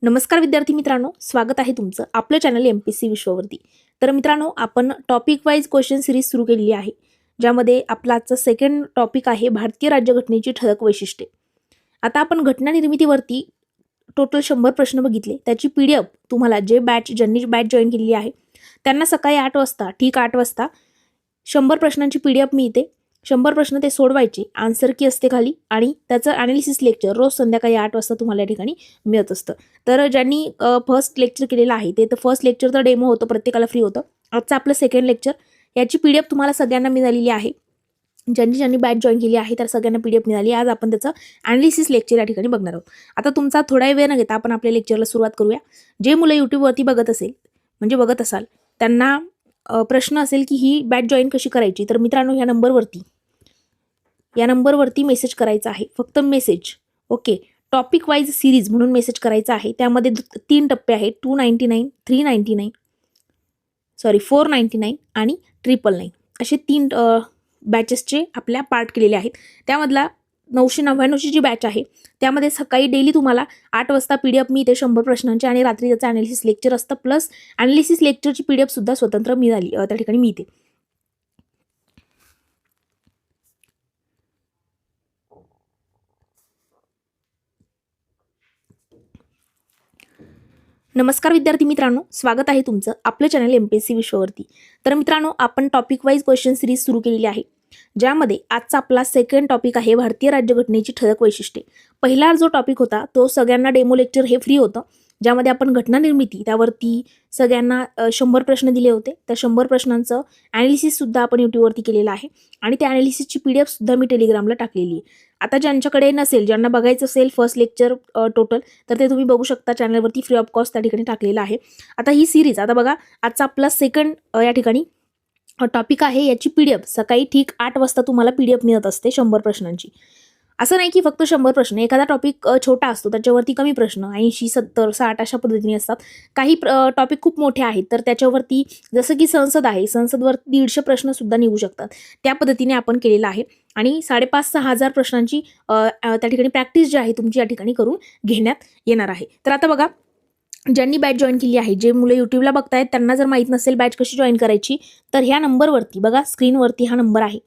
नमस्कार विद्यार्थी मित्रांनो, स्वागत आहे तुमचं आपलं चॅनल MPSC विश्ववरती. तर मित्रांनो, आपण टॉपिक वाईज क्वेश्चन सिरीज सुरू केलेली आहे, ज्यामध्ये आपला आजचा सेकंड टॉपिक आहे भारतीय राज्यघटनेची ठळक वैशिष्ट्ये. आता आपण घटना निर्मितीवरती टोटल 100 प्रश्न बघितले. त्याची PDF तुम्हाला ज्यांनी बॅच जॉईन केलेली आहे त्यांना सकाळी 8 वाजता ठीक 8 वाजता 100 प्रश्नांची PDF मिळते. 100 प्रश्न ते सोडवायचे, आन्सर की असते खाली आणि त्याचं ॲनालिसिस लेक्चर रोज संध्याकाळी 8 वाजता तुम्हाला या ठिकाणी मिळत असतं. तर ज्यांनी फर्स्ट लेक्चर केलेलं आहे ते तर फर्स्ट लेक्चर तर डेमो होतं, प्रत्येकाला फ्री होतं. आजचं आपलं सेकंड लेक्चर, याची PDF तुम्हाला सगळ्यांना मिळालेली आहे. ज्यांनी बॅच जॉईन केली आहे त्या सगळ्यांना PDF मिळाली. आज आपण त्याचं ॲनालिसिस लेक्चर या ठिकाणी बघणार आहोत. आता तुमचा थोडा वेळ न घेता आपण आपल्या लेक्चरला सुरुवात करूया. जे मुलं यूट्यूबवरती बघत असाल त्यांना प्रश्न असेल की ही बॅच जॉईन कशी करायची, तर मित्रांनो या नंबरवरती मेसेज करायचा आहे. फक्त message, okay. Topic wise series म्हणून मेसेज करायचा आहे. त्यामध्ये 3 टप्पे आहेत, 299, 399, 499 आणि 999 असे 3 बॅचेसचे आपल्या पार्ट केलेले आहेत. त्यामधला 999ची जी बॅच आहे त्यामध्ये सकाळी डेली तुम्हाला 8 वाजता PDF मिळते 100 प्रश्नांचे आणि रात्री त्याचं ॲनालिसिस लेक्चर असतं. प्लस ॲनालिसिस लेक्चरची PDF सुद्धा स्वतंत्र त्या ठिकाणी मिळते. नमस्कार विद्यार्थी मित्रांनो, स्वागत आहे तुमचं आपलं चॅनल MPSC विश्ववरती. तर मित्रांनो, आपण टॉपिक वाईज क्वेश्चन सिरीज सुरू केलेली आहे, ज्यामध्ये आजचा आपला सेकंड टॉपिक आहे भारतीय राज्यघटनेची ठळक वैशिष्ट्ये. पहिला जो टॉपिक होता तो सगळ्यांना डेमो लेक्चर हे फ्री होतं, ज्यामध्ये आपण घटना निर्मिती त्यावरती सगळ्यांना 100 प्रश्न दिले होते. त्या 100 प्रश्नांचं ॲनालिसिस सुद्धा आपण यूट्यूबवरती केलेलं आहे आणि त्या ॲनालिसिसची PDF सुद्धा मी टेलिग्रामला टाकलेली आहे. आता ज्यांच्याकडे नसेल, ज्यांना बघायचं असेल फर्स्ट लेक्चर टोटल, तर ते तुम्ही बघू शकता चॅनलवरती फ्री ऑफ कॉस्ट त्या ठिकाणी टाकलेलं आहे. आता ही सिरीज, आता बघा आजचा आपला सेकंड या ठिकाणी टॉपिक आहे, याची PDF सकाळी ठीक 8 वाजता तुम्हाला PDF मिळत असते 100 प्रश्नांची. असं नाही की फक्त 100 प्रश्न, एखादा टॉपिक छोटा असतो त्याच्यावरती कमी प्रश्न 80, 70, 60 अशा पद्धतीने असतात. काही टॉपिक खूप मोठे आहेत तर त्याच्यावरती, जसं की संसद आहे, संसदवर 150 प्रश्न सुद्धा निघू शकतात. त्या पद्धतीने आपण केलेलं आहे आणि 5,500-6,000 हजार प्रश्नांची त्या ठिकाणी प्रॅक्टिस जी आहे तुमची या ठिकाणी करून घेण्यात येणार आहे. तर आता बघा, ज्यांनी बॅच जॉईन केली आहे, जे मुलं यूट्यूबला बघतायत त्यांना जर माहीत नसेल बॅच कशी जॉईन करायची, तर ह्या नंबरवरती बघा, स्क्रीनवरती हा नंबर आहे.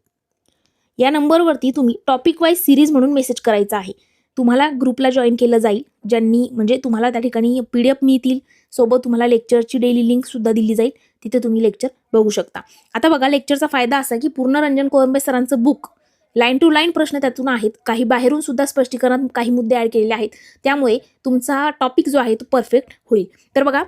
या नंबरवरती तुम्ही टॉपिक वाईज सिरीज म्हणून मेसेज करायचा आहे. तुम्हाला ग्रुपला जॉईन केलं जाईल, ज्यांनी म्हणजे तुम्हाला त्या ठिकाणी PDF मिळतील, सोबत तुम्हाला लेक्चरची डेली लिंक सुद्धा दिली जाईल, तिथे तुम्ही लेक्चर बघू शकता. आता बघा, लेक्चरचा फायदा असा की पूर्णरंजन कोळंबे सरांचं बुक, लाईन टू लाईन प्रश्न त्यातून आहेत, काही बाहेरून सुद्धा स्पष्टीकरण, काही मुद्दे ॲड केलेले आहेत, त्यामुळे तुमचा टॉपिक जो आहे तो परफेक्ट होईल. तर बघा,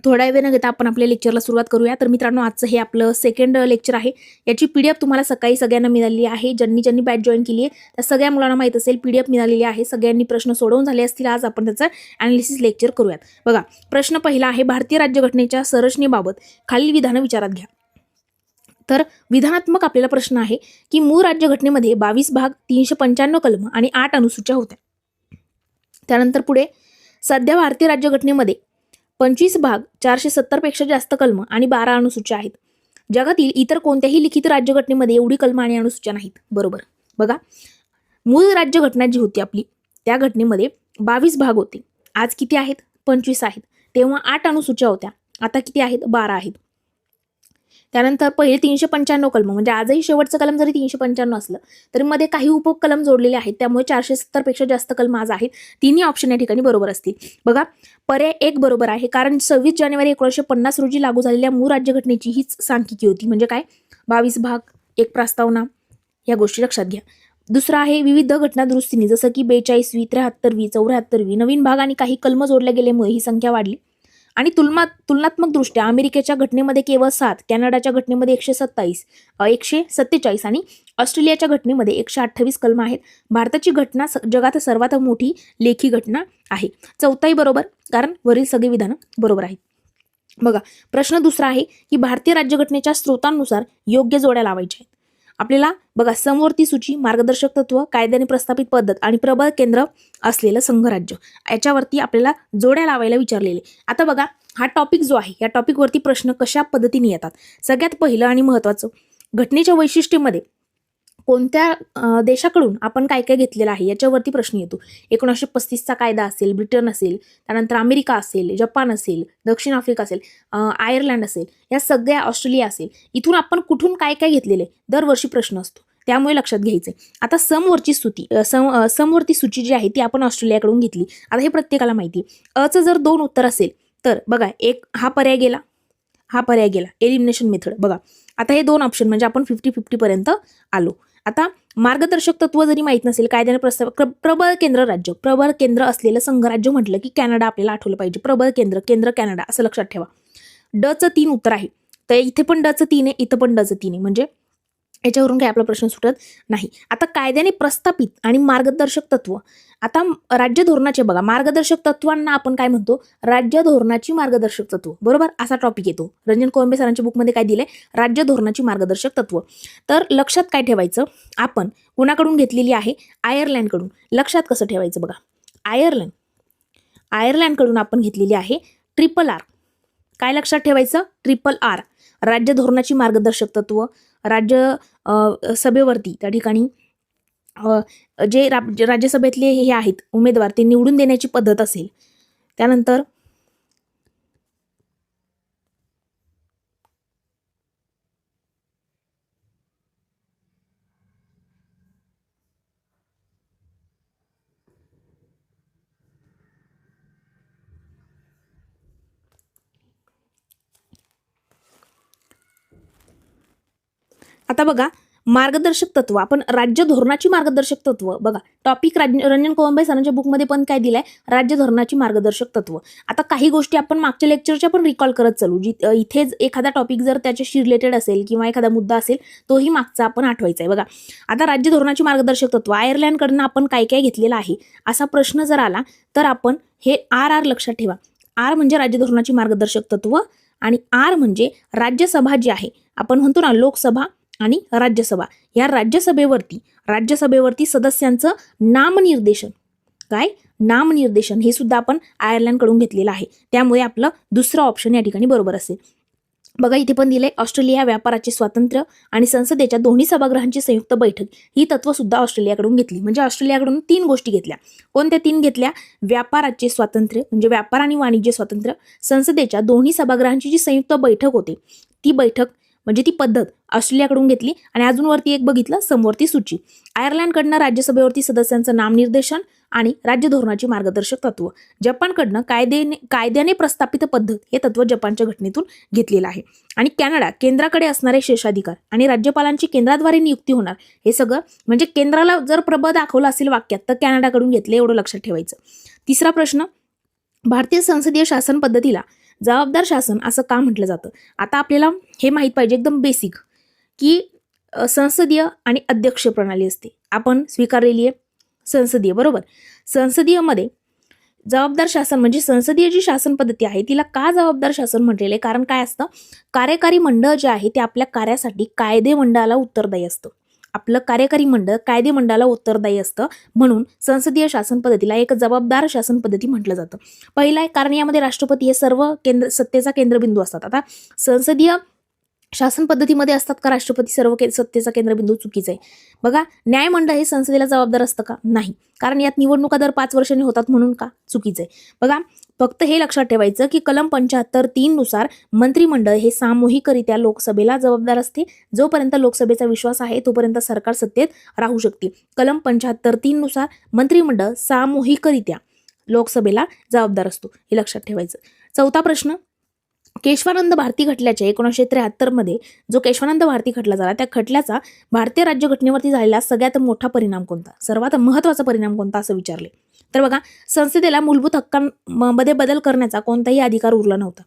थोडा वेळ न घेता आपण आपल्या लेक्चरला सुरुवात करूया. तर मित्रांनो, आजचं हे आपलं सेकंड लेक्चर आहे. याची PDF तुम्हाला सकाळी सगळ्यांना मिळालेली आहे. ज्यांनी बॅच जॉईन केली आहे त्या सगळ्या मुलांना माहीत असेल PDF मिळालेली आहे. सगळ्यांनी प्रश्न सोडवून झाले असतील. आज आपण त्याचं ॲनालिसिस लेक्चर करूयात. बघा, प्रश्न पहिला आहे, भारतीय राज्यघटनेच्या संरचनेबाबत खालील विधानं विचारात घ्या. तर विधानात्मक आपल्याला प्रश्न आहे की मूळ राज्यघटनेमध्ये 22 भाग, 395 कलम आणि 8 अनुसूच्या होत्या. त्यानंतर पुढे, सध्या भारतीय राज्यघटनेमध्ये 25 भाग, 470 पेक्षा जास्त कलम आणि 12 अनुसूच्या आहेत. जगातील इतर कोणत्याही लिखित राज्यघटनेमध्ये एवढी कलम आणि अनुसूच्या नाहीत. बरोबर. बघा, मूळ राज्यघटना जी होती आपली, त्या घटनेमध्ये 22 भाग होते. आज किती आहेत? 25 आहेत. तेव्हा 8 अनुसूच्या होत्या, आता किती आहेत? 12 आहेत. त्यानंतर पहिले 395 कलम, म्हणजे आजही शेवटचं कलम जरी 395 असलं तरी मध्ये काही उपकलम जोडलेले आहेत, त्यामुळे 470 पेक्षा जास्त कलम आज आहेत. तिन्ही ऑप्शन या ठिकाणी बरोबर असतील. बघा, पर्याय 1 बरोबर आहे, कारण 26 जानेवारी 1950 रोजी लागू झालेल्या मूळ राज्यघटनेची हीच सांख्यिकी होती. म्हणजे काय? 22 भाग, 1 प्रस्तावना, या गोष्टी लक्षात घ्या. दुसरा आहे, विविध घटना दुरुस्तीने, जसं की 42वी, 73वी, 74वी नवीन भाग आणि काही कलम जोडल्या गेल्यामुळे ही संख्या वाढली. आणि तुलनात्मक दृष्ट्या अमेरिकेच्या घटनेमध्ये केवळ 7, कॅनडाच्या घटनेमध्ये 147 आणि ऑस्ट्रेलियाच्या घटनेमध्ये 128 कलम आहेत. भारताची घटना जगात सर्वात मोठी लेखी घटना आहे. चौथाही बरोबर, कारण वरील सगळी विधानं बरोबर आहेत. बघा, प्रश्न दुसरा आहे की भारतीय राज्यघटनेच्या स्रोतांनुसार योग्य जोड्या लावायच्या आहेत. आपल्याला बघा, समवर्ती सूची, मार्गदर्शक तत्व, कायद्याने प्रस्थापित पद्धत आणि प्रबळ केंद्र असलेलं संघराज्य, याच्यावरती आपल्याला जोड्या लावायला विचारलेले. आता बघा, हा टॉपिक जो आहे, या टॉपिकवरती प्रश्न कशा पद्धतीने येतात. सगळ्यात पहिलं आणि महत्त्वाचं, घटनेच्या वैशिष्ट्यामध्ये कोणत्या देशाकडून आपण काय काय घेतलेलं आहे याच्यावरती प्रश्न येतो. 1935चा कायदा असेल, ब्रिटन असेल, त्यानंतर अमेरिका असेल, जपान असेल, दक्षिण आफ्रिका असेल, आयर्लंड असेल, या सगळ्या, ऑस्ट्रेलिया असेल, इथून आपण कुठून काय काय घेतलेले दरवर्षी प्रश्न असतो. त्यामुळे लक्षात घ्यायचं. आता समवर्ती सूची जी आहे ती आपण ऑस्ट्रेलियाकडून घेतली. आता हे प्रत्येकाला माहिती आहे. अचं जर 2 उत्तर असेल तर बघा, एक हा पर्याय गेला, हा पर्याय गेला, एलिमिनेशन मेथड. बघा आता हे 2 ऑप्शन म्हणजे आपण 50-50 पर्यंत आलो. आता मार्गदर्शक तत्व जरी माहित नसेल, कायद्याने प्रबळ केंद्र राज्य, प्रबळ केंद्र असलेलं संघराज्य म्हटलं की कॅनडा आपल्याला आठवलं पाहिजे. प्रबळ केंद्र कॅनडा असं लक्षात ठेवा. डचं 3 उत्तर आहे, तर इथे पण डचं 3 आहे, इथं पण डचं 3 आहे, म्हणजे याच्यावरून काही आपला प्रश्न सुटत नाही. आता कायद्याने प्रस्थापित आणि मार्गदर्शक तत्व. आता राज्य धोरणाचे बघा, मार्गदर्शक तत्वांना आपण काय म्हणतो, राज्य धोरणाची मार्गदर्शक तत्व, बरोबर, असा टॉपिक येतो. रंजन कोळंबे सरांच्या बुकमध्ये काय दिलंय, राज्य धोरणाची मार्गदर्शक तत्व. तर लक्षात काय ठेवायचं, आपण कुणाकडून घेतलेली आहे, आयर्लंडकडून. लक्षात कसं ठेवायचं बघा, आयर्लंडकडून आपण घेतलेली आहे RRR. काय लक्षात ठेवायचं, RRR, राज्य धोरणाची मार्गदर्शक तत्व. सभेवरती त्या ठिकाणी जे राज्यसभेतले हे आहेत उमेदवार, ते निवडून देण्याची पद्धत असेल. त्यानंतर आता बघा, मार्गदर्शक तत्व, आपण राज्य धोरणाची मार्गदर्शक तत्व बघा, टॉपिक रंजन कोळंबे सरांच्या बुकमध्ये पण काय दिलंय, राज्य धोरणाची मार्गदर्शक तत्व. आता काही गोष्टी आपण मागच्या लेक्चरच्या पण रिकॉल करत चालू, इथेच एखादा टॉपिक जर त्याच्याशी रिलेटेड असेल किंवा एखादा मुद्दा असेल तोही मागचा आपण आठवायचा आहे. बघा आता राज्य धोरणाची मार्गदर्शक तत्व, आयर्लंडकडनं आपण काय काय घेतलेलं आहे असा प्रश्न जर आला तर आपण हे RR लक्षात ठेवा. R म्हणजे राज्य धोरणाची मार्गदर्शक तत्व आणि R म्हणजे राज्यसभा जी आहे, आपण म्हणतो ना लोकसभा आणि राज्यसभा, या राज्यसभेवरती सदस्यांचं नामनिर्देशन, काय नामनिर्देशन, हे सुद्धा आपण आयर्लंडकडून घेतलेलं आहे. त्यामुळे आपलं दुसरं ऑप्शन या ठिकाणी बरोबर असेल. बघा इथे पण दिले, ऑस्ट्रेलिया व्यापाराचे स्वातंत्र्य आणि संसदेच्या दोन्ही सभागृहांची संयुक्त बैठक, ही तत्व सुद्धा ऑस्ट्रेलियाकडून घेतली. म्हणजे ऑस्ट्रेलियाकडून 3 गोष्टी घेतल्या. कोणत्या 3 घेतल्या, व्यापाराचे स्वातंत्र्य म्हणजे व्यापार आणि वाणिज्य स्वातंत्र्य, संसदेच्या दोन्ही सभागृहांची जी संयुक्त बैठक होते ती बैठक म्हणजे ती पद्धत ऑस्ट्रेलियाकडून घेतली. आणि अजून वरती एक बघितलं, समवर्ती सूची. आयर्लंडकडनं राज्यसभेवरती सदस्यांचं नामनिर्देशन आणि राज्य धोरणाची मार्गदर्शक तत्व. जपानकडनं कायद्याने प्रस्थापित पद्धत, हे तत्व जपानच्या घटनेतून घेतलेलं आहे. आणि कॅनडा, केंद्राकडे असणारे शेषाधिकार आणि राज्यपालांची केंद्राद्वारे नियुक्ती होणार, हे सगळं म्हणजे केंद्राला जर प्रबळ दाखवलं असेल वाक्यात तर कॅनडाकडून घेतले, एवढं लक्षात ठेवायचं. तिसरा प्रश्न, भारतीय संसदीय शासन पद्धतीला जबाबदार शासन असं का म्हटलं जातं. आता आपल्याला हे माहित पाहिजे एकदम बेसिक, की संसदीय आणि अध्यक्ष प्रणाली असते, आपण स्वीकारलेली आहे संसदीय, बरोबर. संसदीयमध्ये जबाबदार शासन म्हणजे संसदीय जी शासन पद्धती आहे तिला का जबाबदार शासन म्हटलेलं आहे, कारण काय असतं, कार्यकारी मंडळ जे आहे ते आपल्या कार्यासाठी कायदे मंडळाला उत्तरदायी असतं. आपलं कार्यकारी मंडळ कायदे मंडळाला उत्तरदायी असतं, म्हणून संसदीय शासन पद्धतीला एक जबाबदार शासन पद्धती म्हटलं जातं. पहिला आहे कारण यामध्ये राष्ट्रपती हे सर्व सत्तेचा केंद्रबिंदू असतात. आता संसदीय शासन पद्धतीमध्ये असतात का राष्ट्रपती सर्व सत्तेचा केंद्रबिंदू, चुकीचं आहे. बघा न्यायमंडळ हे संसदेला जबाबदार असतं का, नाही, कारण यात निवडणुका दर 5 वर्षांनी होतात म्हणून का, चुकीचं आहे. बघा फक्त हे लक्षात ठेवायचं की कलम 75(3) नुसार मंत्रिमंडळ हे सामूहिकरित्या लोकसभेला जबाबदार असते. जोपर्यंत लोकसभेचा विश्वास आहे तोपर्यंत सरकार सत्तेत राहू शकते. कलम 75(3) नुसार मंत्रिमंडळ सामूहिकरित्या लोकसभेला जबाबदार असतो, हे लक्षात ठेवायचं. चौथा प्रश्न, केशवानंद भारती खटल्याच्या 1973 मध्ये जो केशवानंद भारती खटला झाला, त्या खटल्याचा भारतीय राज्यघटनेवरती झालेला सगळ्यात मोठा परिणाम कोणता, सर्वात महत्त्वाचा परिणाम कोणता असं विचारले. तर बघा संसदेला मूलभूत हक्कांमध्ये बदल करण्याचा कोणताही अधिकार उरला नव्हता.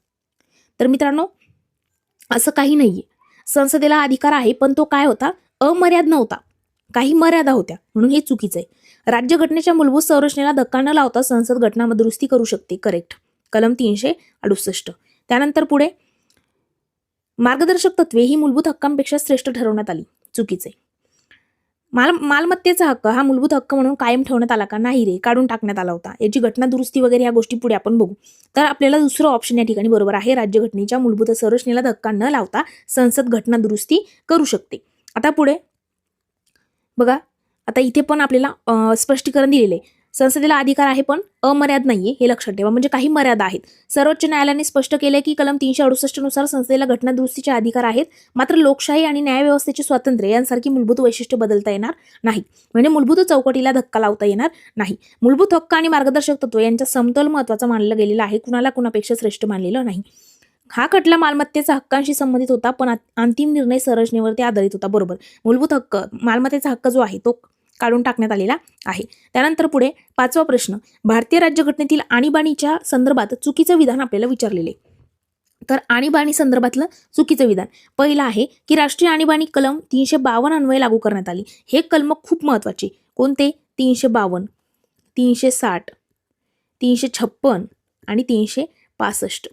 तर मित्रांनो असं काही नाहीये, संसदेला अधिकार आहे पण तो काय होता, अमर्याद नव्हता, काही मर्यादा होत्या, म्हणून हे चुकीचं आहे. राज्यघटनेच्या मूलभूत संरचनेला धक्का न लावता संसद घटना दुरुस्ती करू शकते, करेक्ट, कलम 368. त्यानंतर पुढे मार्गदर्शक तत्वे ही मूलभूत हक्कांपेक्षा श्रेष्ठ ठरवण्यात आली, चुकीचे. मालमत्तेचा हक्क हा मूलभूत हक्क म्हणून कायम ठेवण्यात आला का, नाही रे, काढून टाकण्यात आला होता. याची घटना दुरुस्ती वगैरे ह्या गोष्टी पुढे आपण बघू. तर आपल्याला दुसरं ऑप्शन या ठिकाणी बरोबर आहे, राज्यघटनेच्या मूलभूत संरचनेला धक्का न लावता संसद घटना दुरुस्ती करू शकते. आता पुढे बघा आता इथे पण आपल्याला स्पष्टीकरण दिलेलं आहे. संसदेला अधिकार आहे पण अमर्याद नाहीये, हे लक्षात ठेवा. म्हणजे काही मर्यादा आहेत. सर्वोच्च न्यायालयाने स्पष्ट केले की कलम 368 नुसार संसदेला घटनादुरुस्तीचे अधिकार आहेत, मात्र लोकशाही आणि न्यायव्यवस्थेचे स्वातंत्र्य यांसारखी मूलभूत वैशिष्ट्ये बदलता येणार नाही. म्हणजे मूलभूत चौकटीला धक्का लावता येणार नाही. मूलभूत हक्क आणि मार्गदर्शक तत्व यांचा समतोल महत्त्वाचा मानलं गेलेला आहे, कुणाला कुणापेक्षा श्रेष्ठ मानलेलं नाही. हा खटला मालमत्तेचा हक्कांशी संबंधित होता, पण अंतिम निर्णय संरचनेवरती आधारित होता. बरोबर, मूलभूत हक्क, मालमत्तेचा हक्क जो आहे तो काढून टाकण्यात आलेला आहे. त्यानंतर पुढे 5वा प्रश्न, भारतीय राज्यघटनेतील आणीबाणीच्या संदर्भात चुकीचं विधान आपल्याला विचारलेले. तर आणीबाणी संदर्भातलं चुकीचं विधान पहिलं आहे की राष्ट्रीय आणीबाणी कलम 352 अन्वये लागू करण्यात आली. हे कलम खूप महत्वाचे. कोणते? 352, 360, 356 आणि 365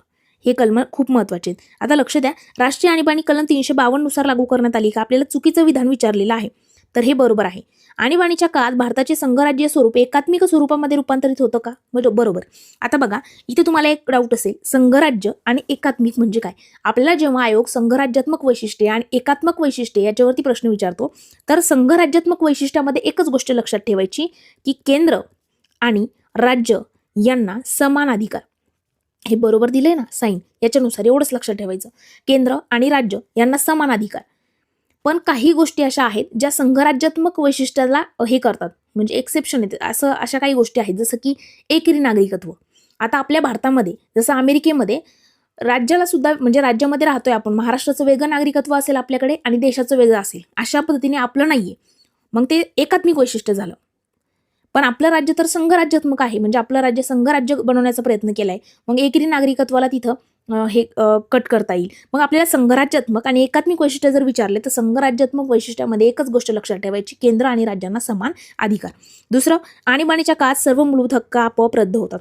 हे कलम खूप महत्वाचे आहेत. आता लक्ष द्या, राष्ट्रीय आणीबाणी कलम 352 नुसार लागू करण्यात आली का? आपल्याला चुकीचं विधान विचारलेलं आहे. तर हे बरोबर आहे. आणीबाणीच्या काळात भारताचे संघराज्य स्वरूप एकात्मिक स्वरूपामध्ये रूपांतरित होतं का? बरोबर. आता बघा इथे तुम्हाला एक डाऊट असेल, संघराज्य आणि एकात्मिक म्हणजे काय? आपल्याला जेव्हा आयोग संघराज्यात्मक वैशिष्ट्ये आणि एकात्मक वैशिष्ट्ये याच्यावरती प्रश्न विचारतो, तर संघराज्यात्मक वैशिष्ट्यामध्ये एकच गोष्ट लक्षात ठेवायची की केंद्र आणि राज्य यांना समान अधिकार. हे बरोबर दिलंय ना साईन, याच्यानुसार एवढंच लक्षात ठेवायचं, केंद्र आणि राज्य यांना समान अधिकार. पण काही गोष्टी अशा आहेत ज्या संघराज्यात्मक वैशिष्ट्याला हे करतात, म्हणजे एक्सेप्शन येते. अशा काही गोष्टी आहेत जसं की एकेरी नागरिकत्व. आता आपल्या भारतामध्ये जसं अमेरिकेमध्ये राज्याला सुद्धा, म्हणजे राज्यामध्ये राहतोय आपण, महाराष्ट्राचं वेगळं नागरिकत्व असेल आपल्याकडे आणि देशाचं वेगळं असेल. अशा पद्धतीने आपलं नाहीये, मग ते एकात्मिक वैशिष्ट्य झालं. पण आपलं राज्य तर संघराज्यात्मक आहे, म्हणजे आपलं राज्य संघराज्य बनवण्याचा प्रयत्न केलाय. मग एकेरी नागरिकत्वाला तिथं हे कट करता येईल. मग आपल्याला संघराज्यात्मक आणि एकात्मिक वैशिष्ट्य जर विचारले तर संघराज्यात्मक वैशिष्ट्यामध्ये एकच गोष्ट लक्षात ठेवायची, केंद्र आणि राज्यांना समान अधिकार. दुसरं, आणीबाणीच्या काळात सर्व मूलभूत हक्क आपोआप रद्द होतात.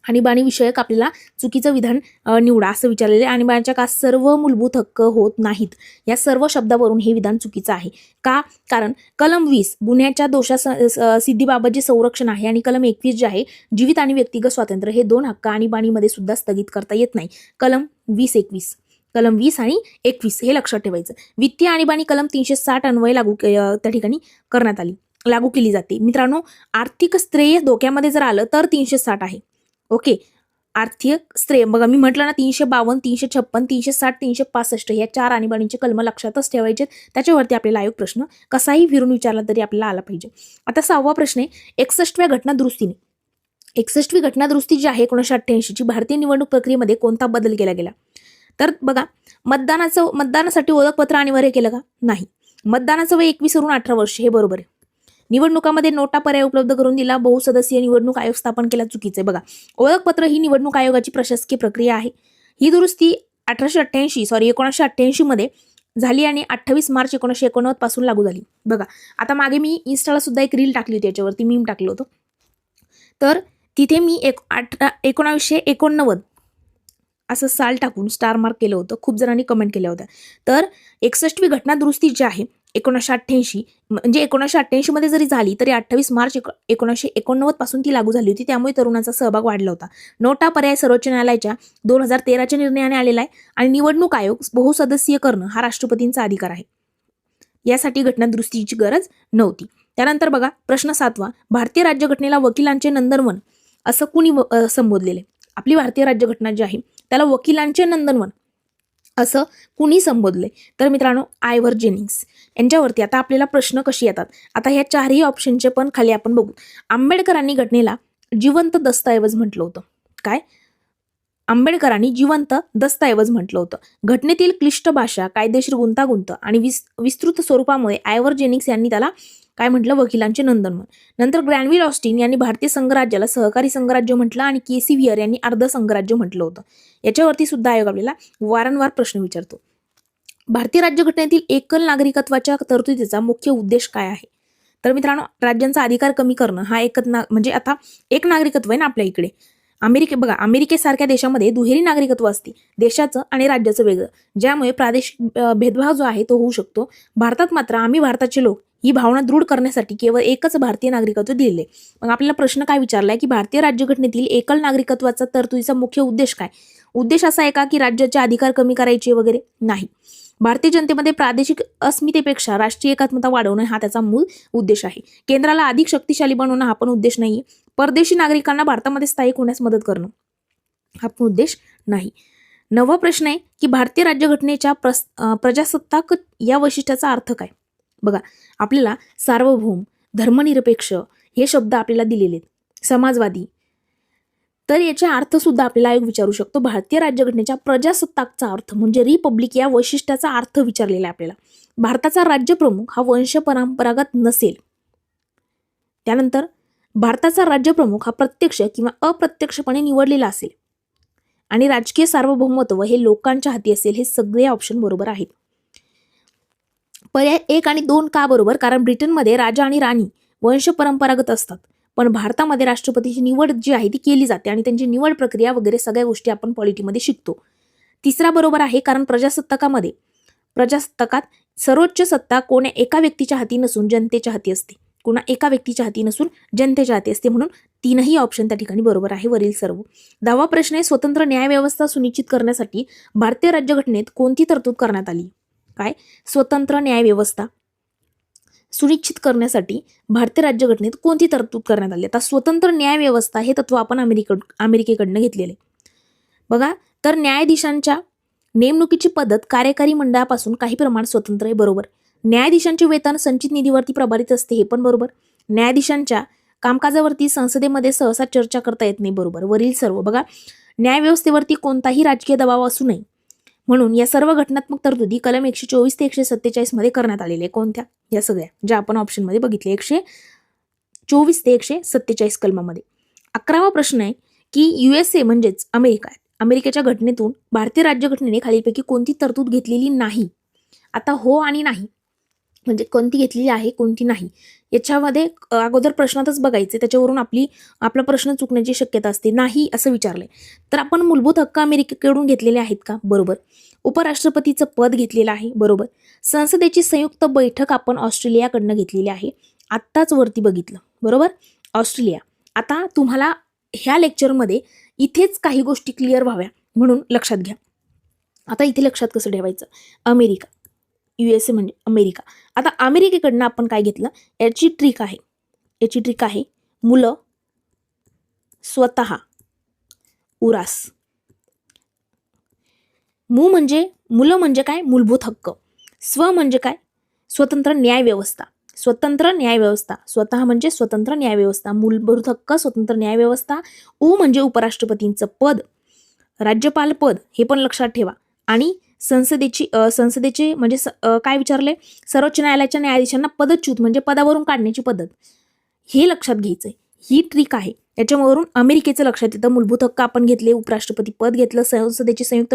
आणीबाणी विषयक आपल्याला चुकीचं विधान निवडा असं विचारलेले. आणीबाणीच्या काळात सर्व मूलभूत हक्क होत नाहीत, या सर्व शब्दावरून हे विधान चुकीचं आहे. का? कारण कलम 20 गुन्ह्याच्या सिद्धीबाबत जे संरक्षण आहे आणि कलम 21 जे आहे जीवित आणि व्यक्तिगत स्वातंत्र्य, हे दोन हक्क आणीबाणीमध्ये सुद्धा स्थगित करता येत नाही. कलम 20-21, कलम 20 आणि 21 हे लक्षात ठेवायचं. वित्तीय आणीबाणी कलम 360 अन्वये त्या ठिकाणी करण्यात आली, लागू केली जाते. मित्रांनो, आर्थिक श्रेय धोक्यामध्ये जर आलं तर 360 आहे. ओके, आर्थिक श्रेय बघा मी म्हटलं ना, 352, 356, 360, 365 या 4 आणीबाणीचे कलम लक्षातच ठेवायचे. त्याच्यावरती आपल्याला आयोग प्रश्न कसाही फिरून विचारला तरी आपल्याला आला पाहिजे. आता 6वा प्रश्न आहे, 61व्या घटना दुरुस्तीने. 61वी घटना दुरुस्ती जी आहे 1988 ची, भारतीय निवडणूक प्रक्रियेमध्ये कोणता बदल केला गेला? तर बघा, मतदानासाठी ओळखपत्र अनिवार्य केलं का? नाही. मतदानाचं वय 21 वरून 18 वर्ष, हे बरोबर आहे. निवडणुकामध्ये नोटा पर्याय उपलब्ध करून दिला, बहुसदस्यीय निवडणूक आयोग स्थापन केला, चुकीचं आहे. बघा, ओळखपत्र ही निवडणूक आयोगाची प्रशासकीय प्रक्रिया आहे. ही दुरुस्ती 1988 मध्ये झाली आणि 28 मार्च 1989 पासून लागू झाली. बघा, आता मागे मी इन्स्टाला सुद्धा एक रील टाकली होती, याच्यावरती मीम टाकलं होतं. तर तिथे मी 1989 असं साल टाकून स्टार मार्क केलं होतं. खूप जणांनी कमेंट केल्या होत्या. तर 61वी घटना दुरुस्ती जी आहे 1988, म्हणजे 1988 मध्ये जरी झाली तरी 28 मार्च 1989 पासून ती लागू झाली होती. त्यामुळे तरुणांचा सहभाग वाढला होता. नोटा पर्याय सर्वोच्च न्यायालयाच्या 2013च्या निर्णयाने आलेला आहे आणि निवडणूक आयोग बहुसदस्यीय करणं हा राष्ट्रपतींचा अधिकार आहे. यासाठी घटना दुरुस्तीची गरज नव्हती. त्यानंतर बघा प्रश्न 7वा, भारतीय राज्यघटनेला वकिलांचे नंदनवन असं कुणी संबोधलेले? आपली भारतीय राज्यघटना जी आहे त्याला वकिलांचे नंदनवन असं कुणी संबोधले? तर मित्रांनो, आयव्हर जेनिंग्स यांच्यावरती आता आपल्याला प्रश्न कशी येतात. आता ह्या चारही ऑप्शनचे पण खाली आपण बघू. आंबेडकरांनी घटनेला जिवंत दस्तऐवज म्हटलं होतं. काय? आंबेडकरांनी जिवंत दस्तऐवज म्हटलं होतं. घटनेतील क्लिष्ट भाषा, कायदेशीर गुंतागुंत आणि विस्तृत स्वरूपामुळे आयव्हर जेनिंग्स यांनी त्याला काय म्हटलं? वकिलांचे नंदनवन. नंतर ग्रॅनविल ऑस्टिन यांनी भारतीय संघराज्याला सहकारी संघराज्य म्हटलं आणि केसी व्हियर यांनी अर्ध संघराज्य म्हटलं होतं. याच्यावरती सुद्धा आयोग आपल्याला वारंवार प्रश्न विचारतो. भारतीय राज्यघटनेतील एकल नागरिकत्वाच्या तरतुदीचा मुख्य उद्देश काय आहे? तर मित्रांनो, राज्यांचा अधिकार कमी करणं हा म्हणजे आता एक नागरिकत्व आहे ना आपल्या इकडे. बघा, अमेरिकेसारख्या देशामध्ये दुहेरी नागरिकत्व असते, देशाचं आणि राज्याचं वेगळं, ज्यामुळे प्रादेशिक भेदभाव जो आहे तो होऊ शकतो. भारतात मात्र आम्ही भारताचे लोक ही भावना दृढ करण्यासाठी केवळ एकच भारतीय नागरिकत्व दिलेले. मग आपल्याला प्रश्न काय विचारलाय की भारतीय राज्यघटनेतील एकल नागरिकत्वाचा तरतुदीचा मुख्य उद्देश काय? उद्देश असा आहे का की राज्याचे अधिकार कमी करायचे वगैरे? नाही. भारतीय जनतेमध्ये प्रादेशिक अस्मितेपेक्षा राष्ट्रीय एकात्मता वाढवणं हा त्याचा मूळ उद्देश आहे. केंद्राला अधिक शक्तिशाली बनवणं हा पण उद्देश नाहीये. परदेशी नागरिकांना भारतामध्ये स्थायिक होण्यास मदत करणं हा पण उद्देश नाही. 9वा प्रश्न आहे की भारतीय राज्यघटनेच्या प्रजासत्ताक या वैशिष्ट्याचा अर्थ काय? बघा, आपल्याला सार्वभौम, धर्मनिरपेक्ष हे शब्द आपल्याला दिलेले आहेत, समाजवादी. तर याचा अर्थ सुद्धा आपल्याला एक विचारू शकतो. भारतीय राज्यघटनेच्या प्रजासत्ताकचा अर्थ म्हणजे रिपब्लिक या वैशिष्ट्याचा अर्थ विचारलेला आहे आपल्याला. भारताचा राज्यप्रमुख हा वंश परंपरागत नसेल. त्यानंतर भारताचा राज्यप्रमुख हा प्रत्यक्ष किंवा अप्रत्यक्षपणे निवडलेला असेल आणि राजकीय सार्वभौमत्व हे लोकांच्या हाती असेल. हे सगळे ऑप्शन बरोबर आहेत. पर्याय 1 आणि 2 का बरोबर? कारण ब्रिटनमध्ये राजा आणि राणी वंश परंपरागत असतात, पण भारतामध्ये राष्ट्रपतीची निवड जी आहे ती केली जाते आणि त्यांची निवड प्रक्रिया वगैरे सगळ्या गोष्टी आपण पॉलिटीमध्ये शिकतो. 3रा बरोबर आहे, कारण प्रजासत्ताकात सर्वोच्च सत्ता कोण्या एका व्यक्तीच्या हाती नसून जनतेच्या हाती असते. कोणा एका व्यक्तीच्या हाती नसून जनतेच्या हाती असते, म्हणून 3ही ऑप्शन त्या ठिकाणी बरोबर आहे वरील सर्व. 10वा प्रश्न आहे, स्वतंत्र न्यायव्यवस्था सुनिश्चित करण्यासाठी भारतीय राज्यघटनेत कोणती तरतूद करण्यात आली? काय? स्वतंत्र न्यायव्यवस्था सुनिश्चित करण्यासाठी भारतीय राज्यघटनेत कोणती तरतूद करण्यात आली? आता स्वतंत्र न्यायव्यवस्था हे तत्व आपण अमेरिकेकडनं घेतलेले. बघा, तर न्यायाधीशांच्या नेमणुकीची पद्धत कार्यकारी मंडळापासून काही प्रमाणात स्वतंत्र आहे. बरोबर. न्यायाधीशांचे वेतन संचित निधीवरती प्रभारित असते. हे पण बरोबर. न्यायाधीशांच्या कामकाजावरती संसदेमध्ये सहसा चर्चा करता येत नाही. बरोबर. वरील सर्व. बघा, न्यायव्यवस्थेवरती कोणताही राजकीय दबाव असू नये म्हणून या सर्व घटनात्मक तरतुदी कलम 124 ते 147 मध्ये करण्यात आलेले. कोणत्या? या सगळ्या ज्या आपण ऑप्शन मध्ये बघितले 124 ते 147 कलमामध्ये. 11वा प्रश्न आहे की USA म्हणजेच अमेरिकेच्या घटनेतून भारतीय राज्यघटनेने खालीलपैकी कोणती तरतूद घेतलेली नाही? आता हो आणि नाही म्हणजे कोणती घेतलेली आहे, कोणती नाही, याच्यामध्ये अगोदर प्रश्नातच बघायचे, त्याच्यावरून आपला प्रश्न चुकण्याची शक्यता असते. नाही असं विचारलंय तर आपण मूलभूत हक्क अमेरिकेकडून घेतलेले आहेत का? बरोबर. उपराष्ट्रपतीचं पद घेतलेलं आहे. बरोबर. संसदेची संयुक्त बैठक आपण ऑस्ट्रेलियाकडनं घेतलेली आहे. आत्ताच वरती बघितलं. बरोबर. ऑस्ट्रेलिया. आता तुम्हाला ह्या लेक्चरमध्ये इथेच काही गोष्टी क्लिअर व्हाव्या म्हणून लक्षात घ्या. आता इथे लक्षात कसं ठेवायचं? अमेरिका, USA म्हणजे अमेरिका. आता अमेरिकेकडनं आपण काय घेतलं? याची ट्रिक आहे मुलं, स्वतः, उरास. मुलं म्हणजे काय? मूलभूत हक्क. स्व म्हणजे काय? स्वतंत्र न्यायव्यवस्था. स्वतः म्हणजे स्वतंत्र न्यायव्यवस्था, मूलभूत हक्क, स्वतंत्र न्यायव्यवस्था. उ म्हणजे उपराष्ट्रपतींचं पद, राज्यपाल पद, हे पण लक्षात ठेवा. आणि संसदेचे म्हणजे काय विचारले? सर्वोच्च न्यायालयाच्या न्यायाधीशांना पदच्युत म्हणजे पदावरून काढण्याची पद्धत, हे लक्षात घ्यायचंय. ही ट्रिक आहे. याच्यावरून अमेरिकेचं लक्षात येतं. मूलभूत हक्क आपण घेतले, उपराष्ट्रपती पद घेतलं, संसदेची संयुक्त